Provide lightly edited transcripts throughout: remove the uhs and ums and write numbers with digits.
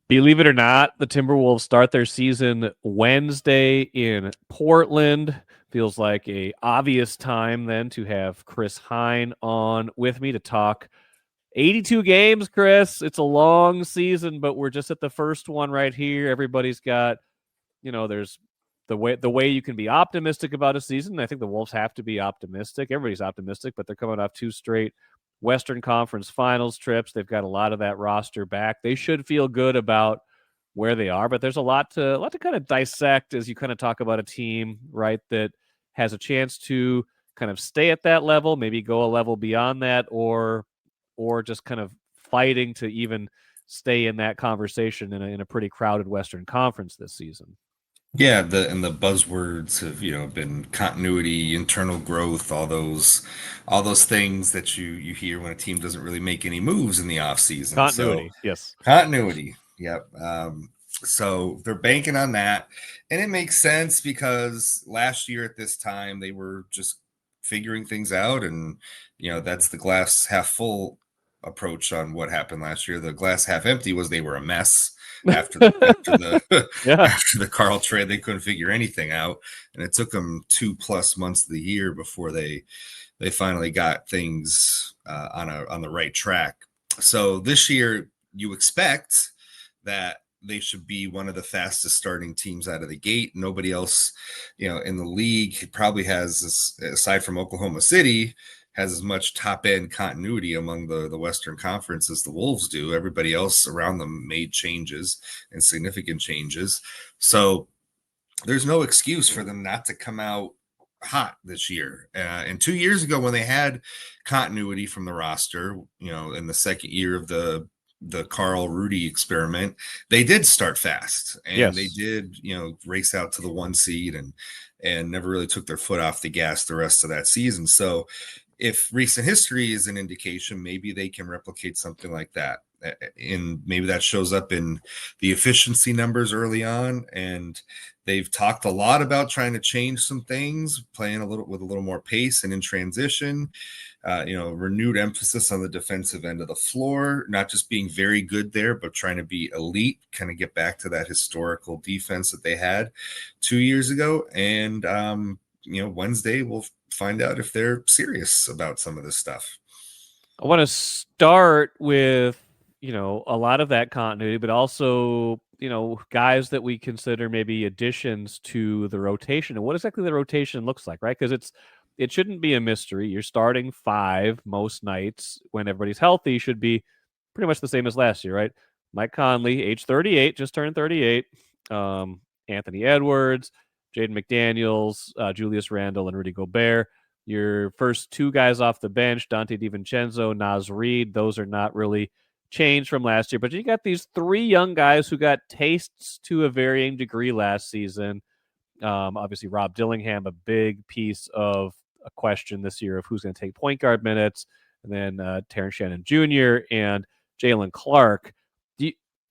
Believe it or not, the Timberwolves start their season Wednesday in Portland. Feels like a obvious time then to have Chris Hine on with me to talk 82 games, Chris. It's a long season, but we're just at the first one right here. Everybody's got, there's the way you can be optimistic about a season. I think the Wolves have to be optimistic. Everybody's optimistic, but they're coming off 2 straight Western Conference Finals trips. They've got a lot of that roster back. They should feel good about where they are, but there's a lot to kind of dissect as you kind of talk about a team, right, that has a chance to kind of stay at that level, maybe go a level beyond that, or just kind of fighting to even stay in that conversation in a pretty crowded Western Conference this season. Yeah, the buzzwords have, been continuity, internal growth, all those things that you hear when a team doesn't really make any moves in the offseason. So Continuity, yes. continuity. Yep. So they're banking on that. And it makes sense because last year at this time they were just figuring things out, and that's the glass half full approach on what happened last year. The glass half empty was they were a mess after the Yeah. after the Carl trade. They couldn't figure anything out, and it took them 2+ months of the year before they finally got things on the right track. So this year you expect that they should be one of the fastest starting teams out of the gate. Nobody else, in the league probably has, aside from Oklahoma City, has as much top end continuity among the Western Conference as the Wolves do. Everybody else around them made changes, and significant changes. So there's no excuse for them not to come out hot this year. And 2 years ago, when they had continuity from the roster, in the second year of the Carl Rudy experiment, they did start fast, and Yes. they did, race out to the 1 seed and never really took their foot off the gas the rest of that season. So if recent history is an indication, maybe they can replicate something like that. And maybe that shows up in the efficiency numbers early on. And they've talked a lot about trying to change some things, playing with a little more pace and in transition. Renewed emphasis on the defensive end of the floor, not just being very good there, but trying to be elite, kind of get back to that historical defense that they had 2 years ago. And, Wednesday we'll find out if they're serious about some of this stuff. I want to start with, a lot of that continuity, but also, guys that we consider maybe additions to the rotation and what exactly the rotation looks like, right? Because it shouldn't be a mystery. You're starting 5 most nights when everybody's healthy, should be pretty much the same as last year, right? Mike Conley, age 38, just turned 38. Anthony Edwards, Jaden McDaniels, Julius Randle, and Rudy Gobert. Your first 2 guys off the bench, Dante DiVincenzo, Naz Reid, those are not really changed from last year. But you got these 3 young guys who got tastes to a varying degree last season. Obviously, Rob Dillingham, a big piece of a question this year of who's going to take point guard minutes. And then Terrence Shannon Jr. and Jalen Clark.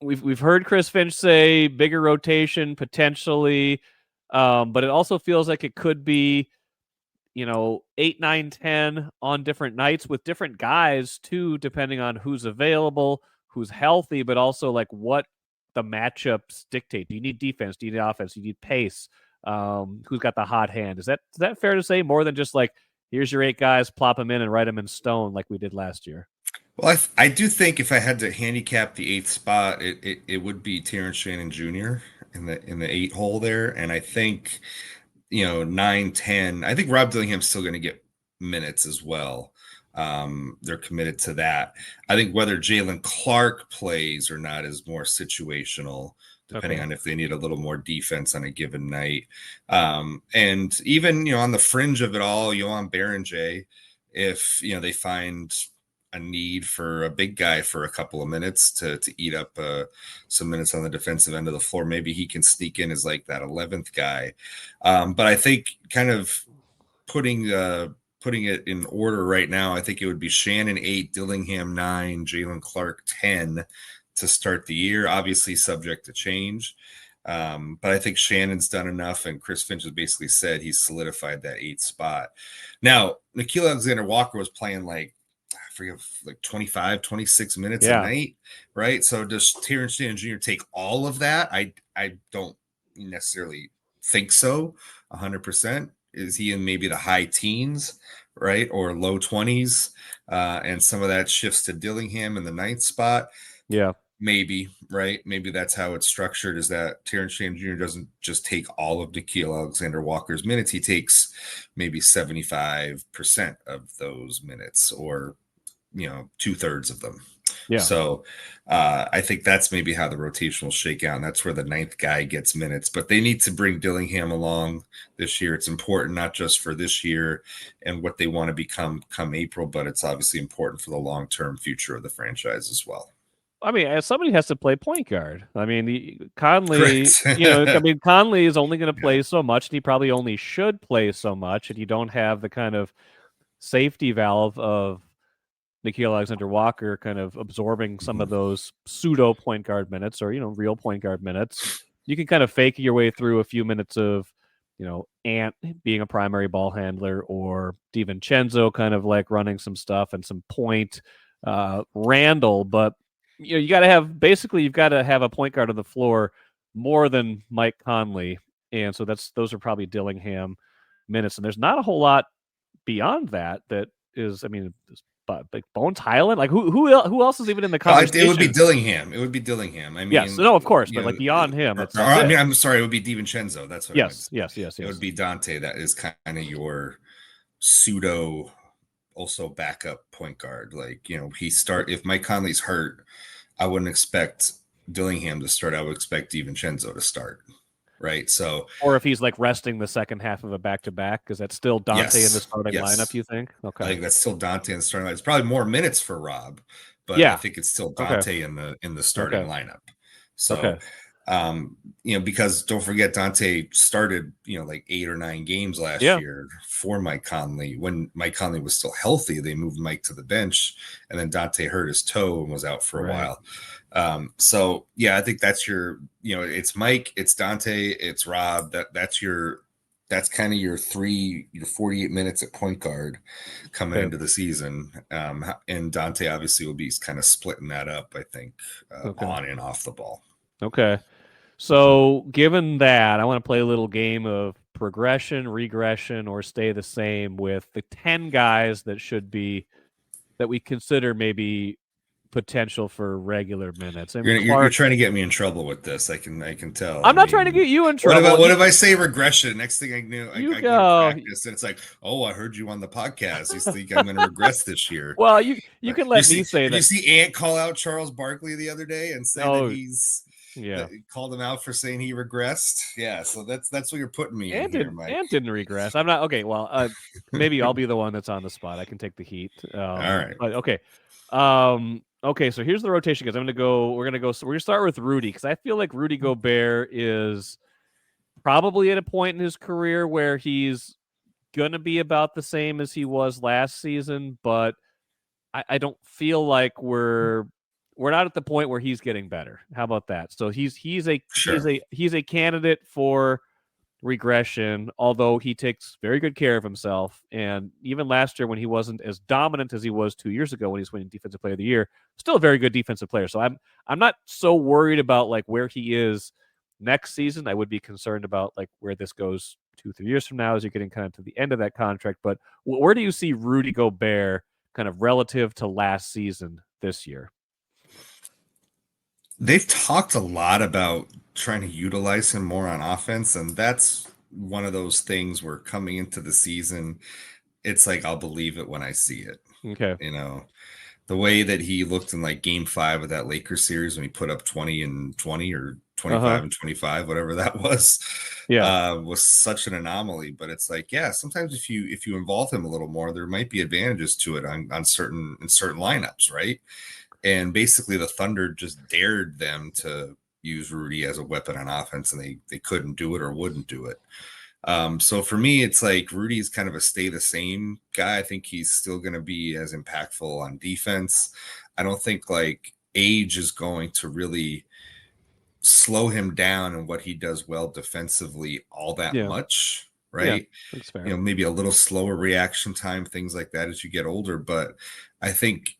We've heard Chris Finch say bigger rotation potentially, but it also feels like it could be 8, 9, 10 on different nights with different guys too, depending on who's available, who's healthy, but also like what the matchups dictate. Do you need defense? Do you need offense? Do you need pace? Who's got the hot hand? Is that fair to say? More than just like, here's your 8 guys, plop them in and write them in stone like we did last year. Well, I do think if I had to handicap the 8th spot, it would be Terrence Shannon Jr. in the 8 hole there. And I think 9, 10. I think Rob Dillingham's still going to get minutes as well. They're committed to that. I think whether Jalen Clark plays or not is more situational, depending on if they need a little more defense on a given night. And even, on the fringe of it all, Johan Berenger, if, they find a need for a big guy for a couple of minutes to eat up some minutes on the defensive end of the floor, maybe he can sneak in as like that 11th guy. But I think kind of putting it in order right now, I think it would be Shannon 8, Dillingham 9, Jalen Clark 10 to start the year, obviously subject to change. But I think Shannon's done enough, and Chris Finch has basically said he's solidified that 8th spot. Now, Nickeil Alexander-Walker was playing like forget, like 25, 26 minutes a Yeah. night, right? So does Terrence Shannon Jr. take all of that? I don't necessarily think so. 100%. Is he in maybe the high teens, right, or low 20s? And some of that shifts to Dillingham in the ninth spot. Yeah. Maybe, right? Maybe that's how it's structured, is that Terrence Shannon Jr. doesn't just take all of Nickeil Alexander-Walker's minutes. He takes maybe 75% of those minutes, or, 2/3 of them. Yeah. So I think that's maybe how the rotation will shake out. And that's where the ninth guy gets minutes. But they need to bring Dillingham along this year. It's important, not just for this year and what they want to become come April, but it's obviously important for the long-term future of the franchise as well. I mean, somebody has to play point guard. I mean, Conley, Correct. Conley is only going to Yeah. play so much, and he probably only should play so much, and you don't have the kind of safety valve of Nickeil Alexander-Walker kind of absorbing some of Mhm. those pseudo point guard minutes, or real point guard minutes. You can kind of fake your way through a few minutes of, Ant being a primary ball handler, or DiVincenzo kind of like running some stuff, and some point Randall. But you got to have, basically you've got to have a point guard on the floor more than Mike Conley, and so those are probably Dillingham minutes, and there's not a whole lot beyond that. That is, I mean, but like Bones Highland, like who else is even in the It would be conversation? Dillingham. It would be Dillingham. I Yes, mean, no, of course, but like beyond him, or that's I it. mean, I'm sorry, it would be DiVincenzo. That's what I meant to Yes, say. yes, yes, It would yes. be Dante. That is kind of your pseudo, also backup point guard. Like, if Mike Conley's hurt, I wouldn't expect Dillingham to start. I would expect DiVincenzo to start. Right. So, Or if he's like resting the second half of a back to back, because that's still Dante in the yes, starting lineup. yes. You think? I Okay. think that's still Dante in the starting lineup. It's probably more minutes for Rob, but I Yeah. think it's still Okay. Dante in the starting Okay. lineup. Okay. So, because don't forget, Dante started, like 8 or 9 games last Yeah. year for Mike Conley. When Mike Conley was still healthy, they moved Mike to the bench, and then Dante hurt his toe and was out for a Right. while. So yeah, I think that's it's Mike, it's Dante, it's Rob. That's kind of your 48 minutes at point guard coming Okay. into the season. And Dante obviously will be kind of splitting that up, I think, Okay. on and off the ball. Okay. So, given that, I want to play a little game of progression, regression, or stay the same with the 10 guys that we consider maybe potential for regular minutes. I mean, You're Clark, trying to get me in trouble with this. I can tell. I I'm not trying to mean, get you in what trouble. about what if I say regression? Next thing I knew, You I go to go. practice and it's like, oh, I heard you on the podcast. You think I'm going to regress this year? Well, you can You let me see, say did you that. see Ant call out Charles Barkley the other day and say that Oh, that yeah. called him out for saying he regressed? Yeah, so that's what you're putting me in here, Mike. And didn't regress. I'm not okay. Well, maybe I'll be the one that's on the spot. I can take the heat. All right. But okay. Okay. So here's the rotation, guys. We're gonna start with Rudy, because I feel like Rudy Gobert is probably at a point in his career where he's gonna be about the same as he was last season, but I don't feel like we're not at the point where he's getting better. How about that? So Sure. he's a candidate for regression, although he takes very good care of himself. And even last year, when he wasn't as dominant as he was 2 years ago when he was winning Defensive Player of the Year, still a very good defensive player. So I'm not so worried about like where he is next season. I would be concerned about like where this goes 2-3 years from now as you're getting kind of to the end of that contract. But where do you see Rudy Gobert kind of relative to last season this year? They've talked a lot about trying to utilize him more on offense, and that's one of those things where coming into the season, it's like I'll believe it when I see it. Okay. You know, the way that he looked in like game 5 of that Lakers series when he put up 20 and 20, or Uh huh. 25 and 25, whatever that Yeah. was such an anomaly. But it's like, yeah, sometimes if you involve him a little more, there might be advantages to it on certain lineups, right? And basically the Thunder just dared them to use Rudy as a weapon on offense, and they couldn't do it or wouldn't do it. So for me, it's like Rudy's kind of a stay the same guy. I think he's still going to be as impactful on defense. I don't think like age is going to really slow him down in what he does well defensively all that Yeah. much. Yeah, right? that's fair. Maybe a little slower reaction time, things like that as you get older. But I think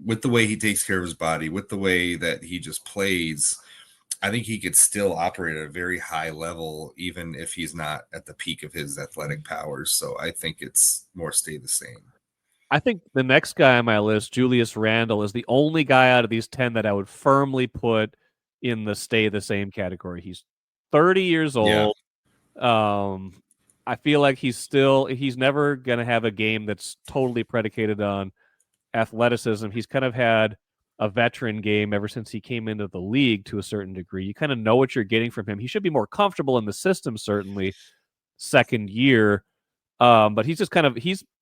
with the way he takes care of his body, with the way that he just plays, I think he could still operate at a very high level, even if he's not at the peak of his athletic powers. So I think it's more stay the same. I think the next guy on my list, Julius Randle, is the only guy out of these 10 that I would firmly put in the stay the same category. He's 30 years Yeah. old. Um, I feel like he's never going to have a game that's totally predicated on athleticism. He's kind of had a veteran game ever since he came into the league to a certain degree. You kind of know what you're getting from him. He should be more comfortable in the system, certainly, second year. But he's just kind of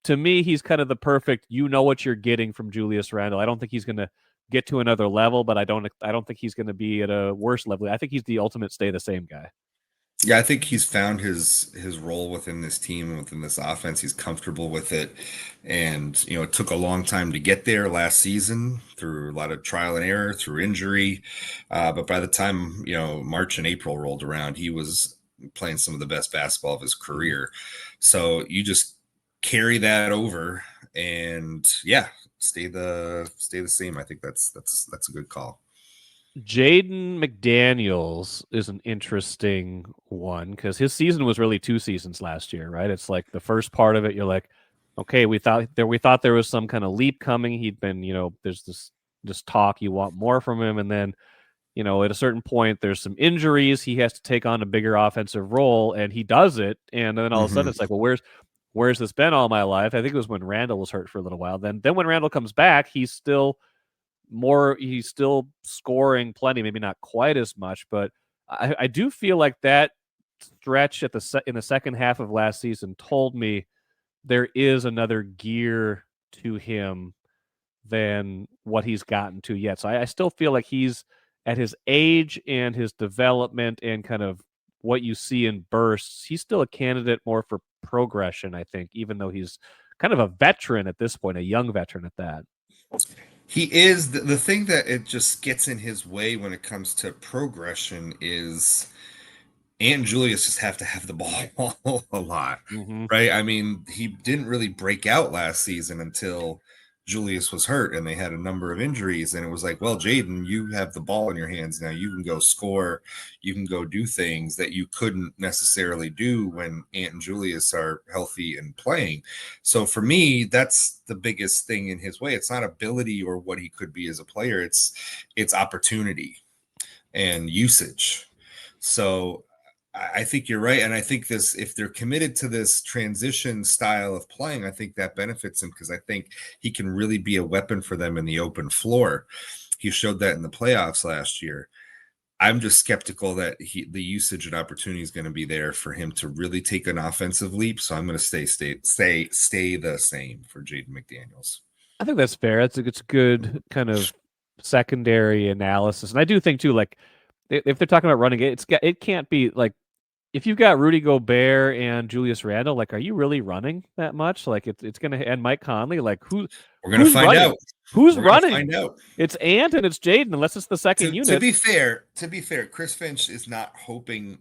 to me, he's kind of the perfect, you know what you're getting from Julius Randle. I don't think he's gonna get to another level, but I don't think he's gonna be at a worse level. I think he's the ultimate stay the same guy. Yeah, I think he's found his role within this team and within this offense. He's comfortable with it. And, it took a long time to get there last season through a lot of trial and error, through injury. But by the time, March and April rolled around, he was playing some of the best basketball of his Mhm. career. So you just carry that over and yeah, stay the same. I think that's a good call. Jaden McDaniels is an interesting one because his season was really 2 seasons last year, right? It's like the first part of it, you're like, okay, we thought there was some kind of leap coming. He'd been, there's this talk, you want more from him, and then at a certain point, there's some injuries. He has to take on a bigger offensive role, and he does it. And then all of a sudden, Hmm. it's like, well, where's this been all my life? I think it was when Randall was hurt for a little while. Then when Randall comes back, he's still scoring plenty, maybe not quite as much, but I do feel like that stretch in the second half of last season told me there is another gear to him than what he's gotten to yet. So I still feel like he's at his age and his development and kind of what you see in bursts. He's still a candidate more for progression, I think, even though he's kind of a veteran at this point, a young veteran at that. He is the thing that it just gets in his way when it comes to progression is and Julius just have to have the ball a lot, Mm-hmm. right? I mean, he didn't really break out last season until Julius was hurt and they had a number of injuries. And it was like, well, Jaden, you have the ball in your hands now. You can go score, you can go do things that you couldn't necessarily do when Ant and Julius are healthy and playing. So for me, that's the biggest thing in his way. It's not ability or what he could be as a player, it's opportunity and usage. So I think you're right. And I think if they're committed to this transition style of playing, I think that benefits him because I think he can really be a weapon for them in the open floor. He showed that in the playoffs last year. I'm just skeptical that the usage and opportunity is going to be there for him to really take an offensive leap. So I'm going to stay the same for Jaden McDaniels. I think that's fair. It's good kind of secondary analysis, and I do think too, like if they're talking about running it, it can't be like if you've got Rudy Gobert and Julius Randle, like, are you really running that much? Like, it's gonna and Mike Conley, like We're going to who's find running? out. Who's We're going to running? find out. It's Ant and it's Jaden, unless it's the second To unit. be fair, Chris Finch is not hoping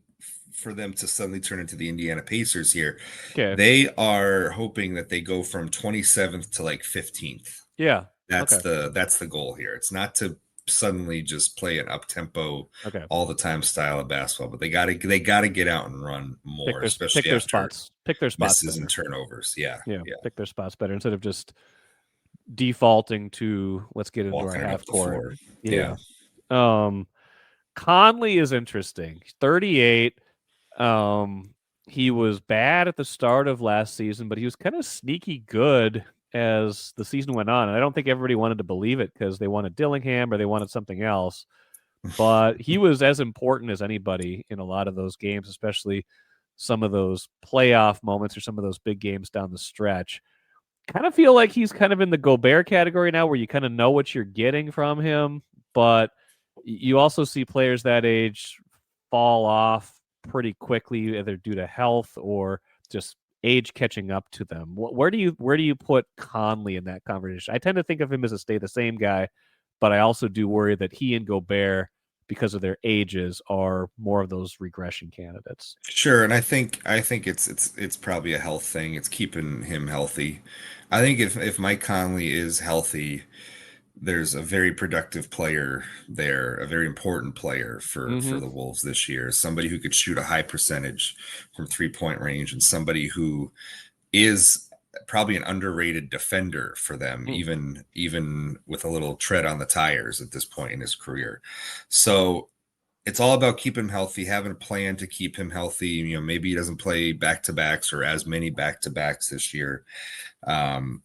for them to suddenly turn into the Indiana Pacers here. Okay, They are hoping that they go from 27th to like 15th. yeah, That's okay, the goal here. It's not to suddenly just play an up tempo okay. all the time style of basketball, but they gotta get out and run Pick more, their pick especially their after spots. Pick their spots misses and better. turnovers. Yeah, Yeah, yeah. pick their spots better instead of just defaulting to let's get into our Walking it half up the court. floor. Yeah. Yeah. Um, Conley is interesting. He's 38. Um, he was bad at the start of last season, but he was kind of sneaky good as the season went on. And I don't think everybody wanted to believe it because they wanted Dillingham or they wanted something else. But he was as important as anybody in a lot of those games, especially some of those playoff moments or some of those big games down the stretch. Kind of feel like he's kind of in the Gobert category now where you kind of know what you're getting from him, but you also see players that age fall off pretty quickly, either due to health or just age catching up to them. Where do you put Conley in that conversation? I tend to think of him as a stay the same guy, but I also do worry that he and Gobert because of their ages are more of those regression candidates. Sure, and I think it's probably a health thing. It's keeping him healthy. I think if Mike Conley is healthy, there's a very productive player there, a very important player for Mm-hmm. the Wolves this year. Somebody who could shoot a high percentage from 3-point range, and somebody who is probably an underrated defender for them, even with a little tread on the tires at this point in his career. So it's all about keeping him healthy, having a plan to keep him healthy. Maybe he doesn't play back to backs or as many back to backs this year, um,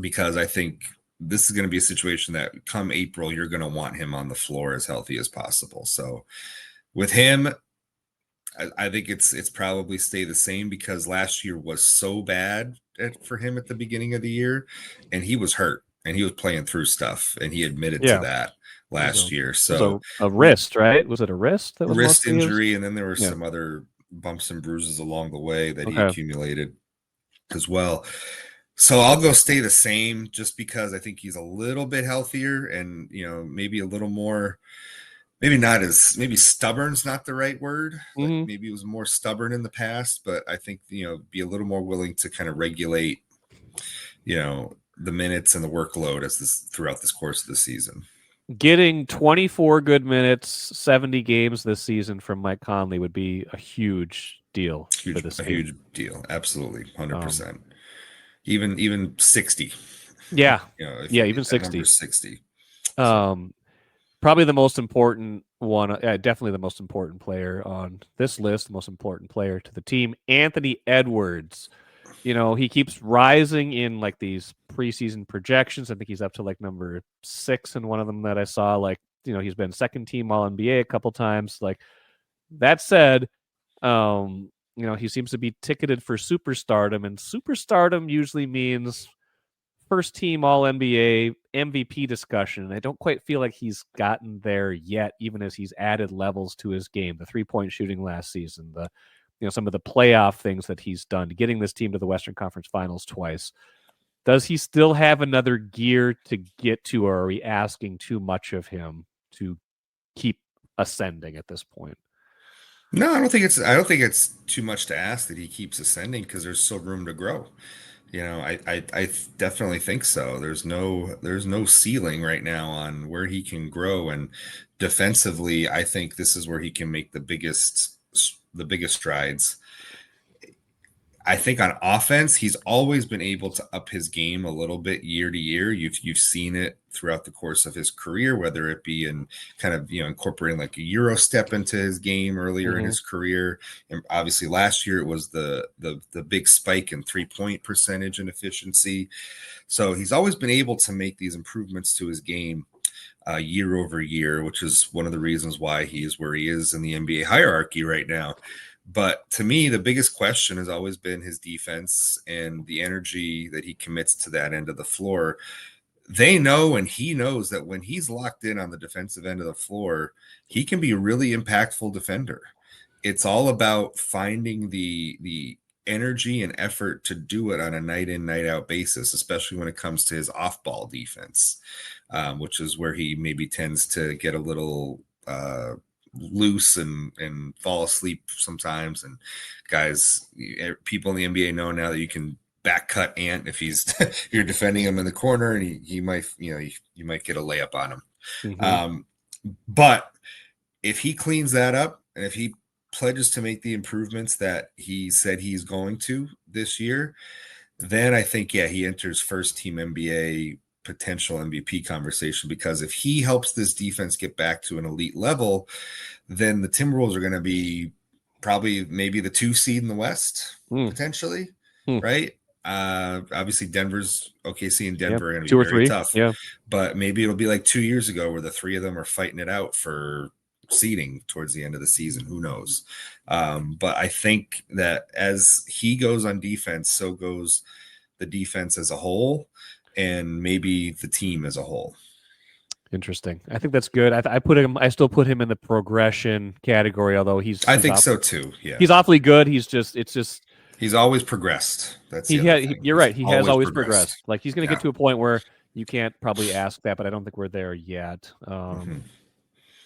because I think this is going to be a situation that come April, you're going to want him on the floor as healthy as possible. So with him, I think it's probably stay the same because last year was so bad for him at the beginning of the year, and he was hurt and he was playing through stuff, and he admitted to Yeah. that It was last year. it was So a wrist, right? Was it a wrist that was wrist mostly his? injury, and then there were Yeah. some other bumps and bruises along the way that he Okay. accumulated as well. So I'll go stay the same just because I think he's a little bit healthier and maybe a little more, maybe not as, maybe stubborn's not the right word. Like Mm-hmm. maybe he was more stubborn in the past, but I think be a little more willing to kind of regulate the minutes and the workload as this throughout this course of the season. Getting 24 good minutes, 70 games this season from Mike Conley would be a huge deal for Huge, this a team. huge deal. Absolutely. Um, 100%. Even 60. yeah, If yeah, even that number 60. is 60. So Um, Probably the most important one, definitely the most important player on this list, the most important player to the team, Anthony Edwards. He keeps rising in like these preseason projections. I think he's up to like number 6 in one of them that I saw. Like, he's been second team All NBA a couple times. Like, that said, he seems to be ticketed for superstardom, and superstardom usually means first team All NBA MVP discussion. And I don't quite feel like he's gotten there yet, even as he's added levels to his game. The 3-point shooting last season, some of the playoff things that he's done, getting this team to the Western Conference Finals twice. Does he still have another gear to get to, or are we asking too much of him to keep ascending at this point? no, I don't think it's too much to ask that he keeps ascending because there's still room to grow. I definitely think so. There's no ceiling right now on where he can grow, and defensively, I think this is where he can make the biggest strides. I think on offense, he's always been able to up his game a little bit year to year. You've seen it throughout the course of his career, whether it be in kind of incorporating like a Euro step into his game earlier in Mm-hmm. his career, and obviously last year it was the big spike in 3-point percentage and efficiency. So he's always been able to make these improvements to his game year over year, which is one of the reasons why he is where he is in the NBA hierarchy right now. But to me, the biggest question has always been his defense and the energy that he commits to that end of the floor. They know, and he knows that when he's locked in on the defensive end of the floor, he can be a really impactful defender. It's all about finding the energy and effort to do it on a night in, night out basis, especially when it comes to his off ball defense, which is where he maybe tends to get a little loose and fall asleep sometimes. And guys, people in the NBA know now that you can back cut Ant if if you're defending him in the corner, and he might you might get a layup on him. Mm-hmm. But if he cleans that up and if he pledges to make the improvements that he said he's going to this year, then I think, yeah, he enters first team NBA potential MVP conversation, because if he helps this defense get back to an elite level, then the Timberwolves are going to be probably maybe the 2 seed in the West, Mm. potentially, Mm. right? Obviously Denver's OKC and Yeah, Denver are going to 2 be or very 3. tough, Yeah. but maybe it'll be like 2 years ago where the three of them are fighting it out for seeding towards the end of the season. Who knows? But I think that as he goes on defense, so goes the defense as a whole, and maybe the team as a whole. Interesting. I think that's good. I still put him in the progression category, although I think so too. Yeah, he's awfully good. It's just he's always progressed. That's the other thing. you're He's right. He has always always progressed. progressed. Like, he's going to Yeah. get to a point where you can't probably ask that, but I don't think we're there yet. Mm-hmm.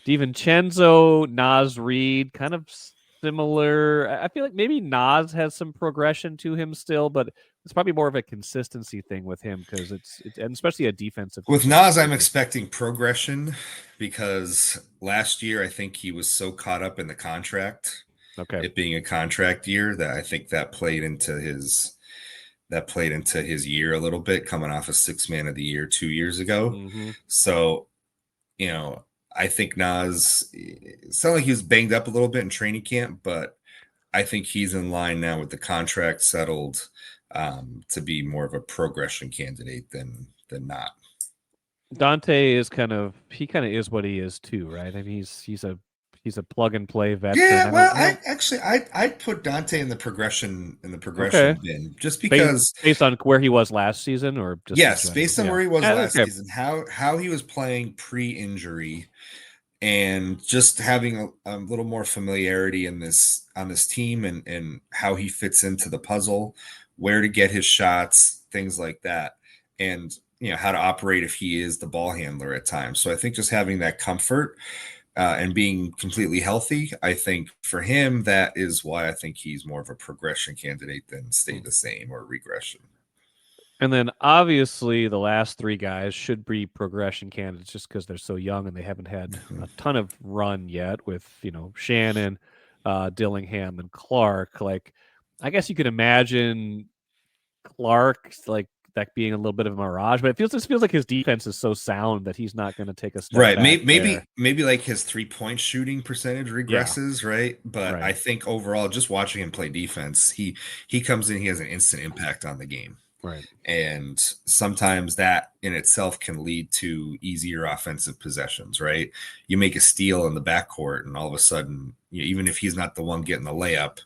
DiVincenzo, Nas Reed, kind of similar. I feel like maybe Nas has some progression to him still, but it's probably more of a consistency thing with him because it's and especially a defensive With Nas, I'm consistency. expecting progression because last year I think he was so caught up in the contract, Okay. it being a contract year, that I think that played into his year a little bit, coming off a six man of the year 2 years ago. Hmm. So, you know, I think Nas, it sounded like he was banged up a little bit in training camp, but I think he's in line now with the contract settled, to be more of a progression candidate than not. Dante is kind of is what he is too, right? I mean, he's a plug and play veteran. Yeah, I well, don't I I don't actually I'd put Dante in the okay. progression bin just because. Based on where he was last season or just in Yes, general. based on Yeah. where he was last Okay. season, how he was playing pre-injury, and just having a little more familiarity in this on this team, and how he fits into the puzzle, where to get his shots, things like that, and how to operate if he is the ball handler at times. So I think just having that comfort, and being completely healthy, I think for him that is why I think he's more of a progression candidate than stay Hmm. the same or regression. And then obviously the last three guys should be progression candidates just because they're so young and they haven't had Mhm. a ton of run yet with, Shannon, Dillingham, and Clark. Like, I guess you could imagine Clark like that being a little bit of a mirage, but this feels like his defense is so sound that he's not going to take a step Right. back there. Maybe like his 3 point shooting percentage Yeah, regresses, right? But I right, think overall, just watching him play defense, he comes in, he has an instant impact on the game. right. And sometimes that in itself can lead to easier offensive possessions, right? You make a steal in the backcourt, and all of a sudden, even if he's not the one getting the layup,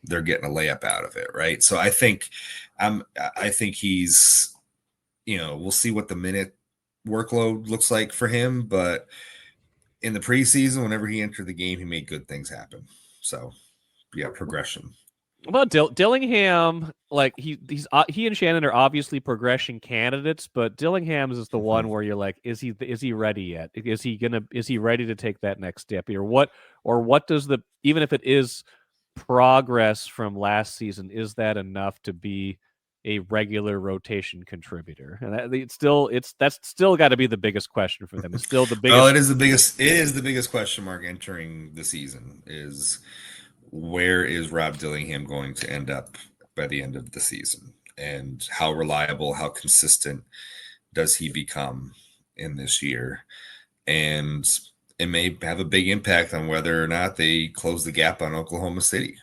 they're getting a layup out of it, right? So I think he's, we'll see what the minute workload looks like for him, but in the preseason, whenever he entered the game, he made good things happen. So yeah, progression. Well, Dillingham, like he and Shannon are obviously progression candidates, but Dillingham's is the one Mhm. where you're like, is he ready yet? Is he ready to take that next step? Or what does the even if it is progress from last season, is that enough to be a regular rotation contributor? And that's still got to be the biggest question for them. It's still the Well, biggest. it is the biggest question mark entering the season is where is Rob Dillingham going to end up by the end of the season? And how reliable, how consistent does he become in this year? And it may have a big impact on whether or not they close the gap on Oklahoma City.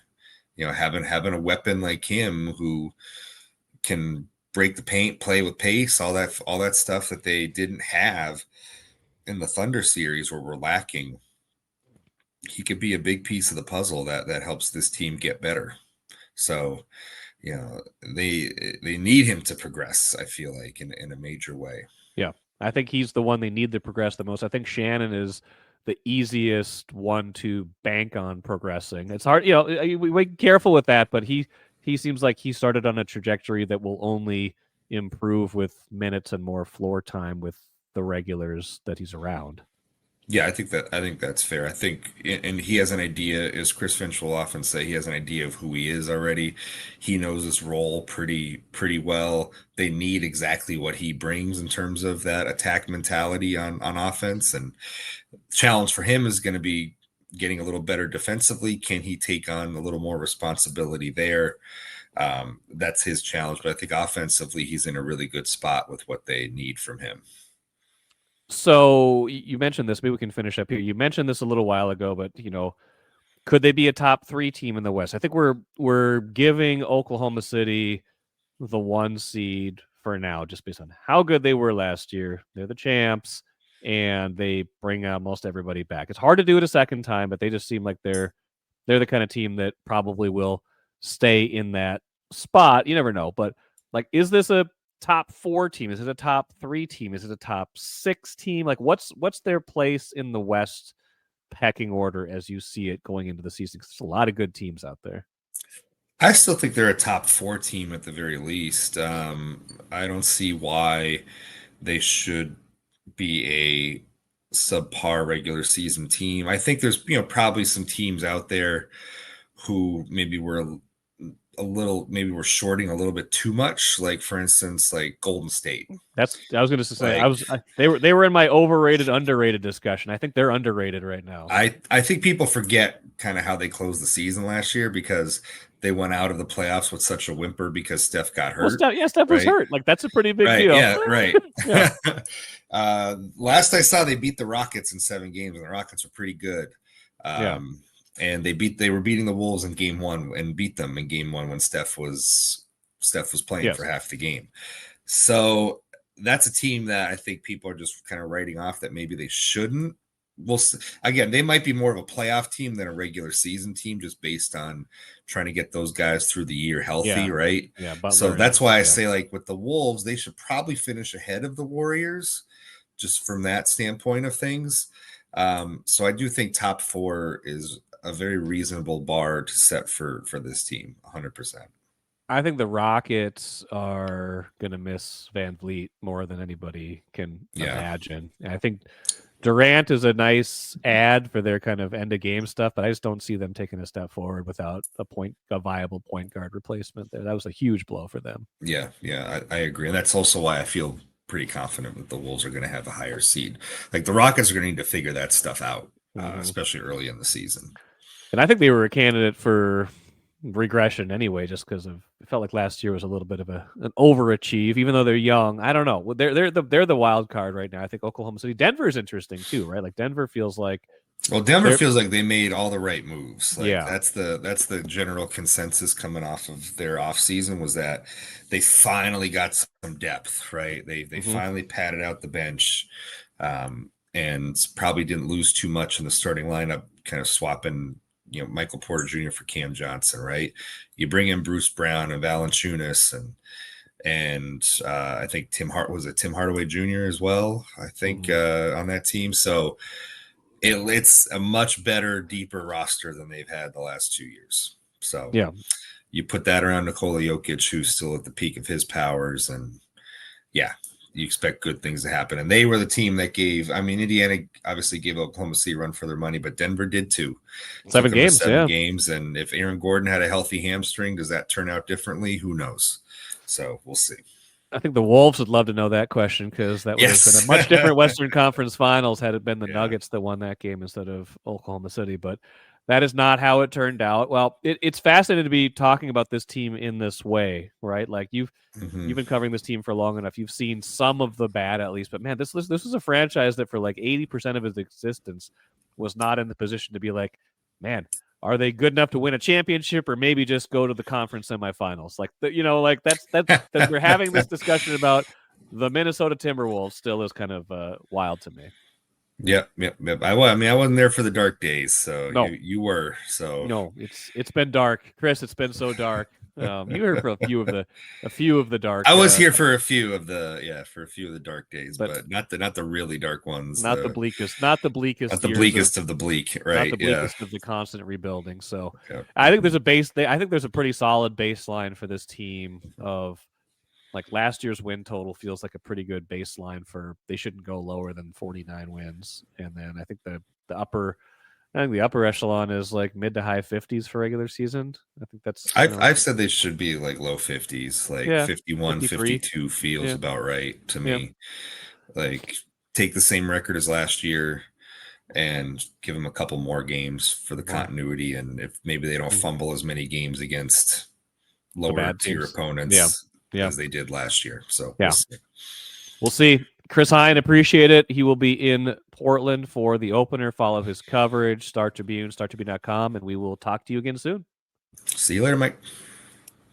Having a weapon like him who can break the paint, play with pace, all that stuff that they didn't have in the Thunder series where we're lacking. He could be a big piece of the puzzle that helps this team get better. So, they need him to progress, I feel like, in a major way. Yeah, I think he's the one they need to progress the most. I think Shannon is the easiest one to bank on progressing. It's hard, we careful with that, but he seems like he started on a trajectory that will only improve with minutes and more floor time with the regulars that he's around. Yeah, I think that's fair. I think, and he has an idea, as Chris Finch will often say, he has an idea of who he is already. He knows his role pretty well. They need exactly what he brings in terms of that attack mentality on offense. And the challenge for him is going to be getting a little better defensively. Can he take on a little more responsibility there? That's his challenge. But I think offensively, he's in a really good spot with what they need from him. So you mentioned this. Maybe we can finish up here. You mentioned this a little while ago, but could they be a top three team in the West? I think we're giving Oklahoma City the one seed for now, just based on how good they were last year. They're the champs, and they bring most everybody back. It's hard to do it a second time, but they just seem like they're the kind of team that probably will stay in that spot. You never know, but like, is this a top four team? Is it a top three team? Is it a top six team? Like, what's their place in the West pecking order as you see it going into the season? 'Cause there's a lot of good teams out there. I still think they're a top four team at the very least. I don't see why they should be a subpar regular season team. I think there's probably some teams out there who maybe were a little, maybe we're shorting a little bit too much. Like for instance, like Golden State. I was going to say Like they were in my overrated underrated discussion. I think they're underrated right now. I think people forget kind of how they closed the season last year because they went out of the playoffs with such a whimper because Steph got hurt. Well, Steph was right? hurt. Like that's a pretty big Right. deal. Yeah. Right. Yeah. Last I saw, they beat the Rockets in 7 games, and the Rockets were pretty good. Yeah. And they were beating the Wolves in game 1 and beat them in game 1 when Steph was playing for half the game. So that's a team that I think people are just kind of writing off that maybe they shouldn't. Well, again, they might be more of a playoff team than a regular season team, just based on trying to get those guys through the year healthy, right? Yeah. So that's why I say, like with the Wolves, they should probably finish ahead of the Warriors, just from that standpoint of things. So I do think top 4 is a very reasonable bar to set for this team, 100%. I think the Rockets are going to miss Van Vliet more than anybody can imagine. And I think Durant is a nice add for their kind of end of game stuff, but I just don't see them taking a step forward without a viable point guard replacement there. That was a huge blow for them. Yeah, I agree. And that's also why I feel pretty confident that the Wolves are going to have a higher seed. Like the Rockets are going to need to figure that stuff out, especially early in the season. And I think they were a candidate for regression anyway, just because it felt like last year was a little bit of an overachieve, even though they're young. I don't know. They're the wild card right now. I think Oklahoma City, Denver's interesting too, right? Like Denver feels like. Well, Denver feels like they made all the right moves. Like that's the general consensus coming off of their offseason was that they finally got some depth, right? They finally padded out the bench, and probably didn't lose too much in the starting lineup, kind of swapping Michael Porter Jr. for Cam Johnson, right? You bring in Bruce Brown and Valanciunas and I think Tim Hardaway Jr. as well, I think, on that team. So it's a much better, deeper roster than they've had the last 2 years. So you put that around Nikola Jokic, who's still at the peak of his powers, and you expect good things to happen. And they were the team that Indiana obviously gave Oklahoma City a run for their money, but Denver did too. 7 games. 7 games. And if Aaron Gordon had a healthy hamstring, does that turn out differently? Who knows? So we'll see. I think the Wolves would love to know that question, because that would have been a much different Western Conference Finals had it been the Nuggets that won that game instead of Oklahoma City. But that is not how it turned out. Well, it's fascinating to be talking about this team in this way, right? Like you've been covering this team for long enough. You've seen some of the bad at least, but man, this was a franchise that for like 80% of its existence was not in the position to be like, man, are they good enough to win a championship or maybe just go to the conference semifinals? Like, that's we're having this discussion about the Minnesota Timberwolves still is kind of wild to me. Yep. I wasn't there for the dark days, so no. you were. So no, it's been dark, Chris. It's been so dark. You heard for a few of the dark. I was here for a few of the dark days, but not the really dark ones. Not the bleakest of the bleak, right? Not the bleakest of the constant rebuilding. So I think there's a pretty solid baseline for this team of. Like last year's win total feels like a pretty good baseline for they shouldn't go lower than 49 wins. And then I think the upper echelon is like mid to high 50s for regular season. I think that's I've said they should be like low 50s, like 51, 52 feels about right to me. Like take the same record as last year and give them a couple more games for the continuity, and if maybe they don't fumble as many games against lower tier opponents as they did last year. So we'll see. Chris Hine, appreciate it. He will be in Portland for the opener. Follow his coverage, Star Tribune, startribune.com, and we will talk to you again soon. See you later, Mike.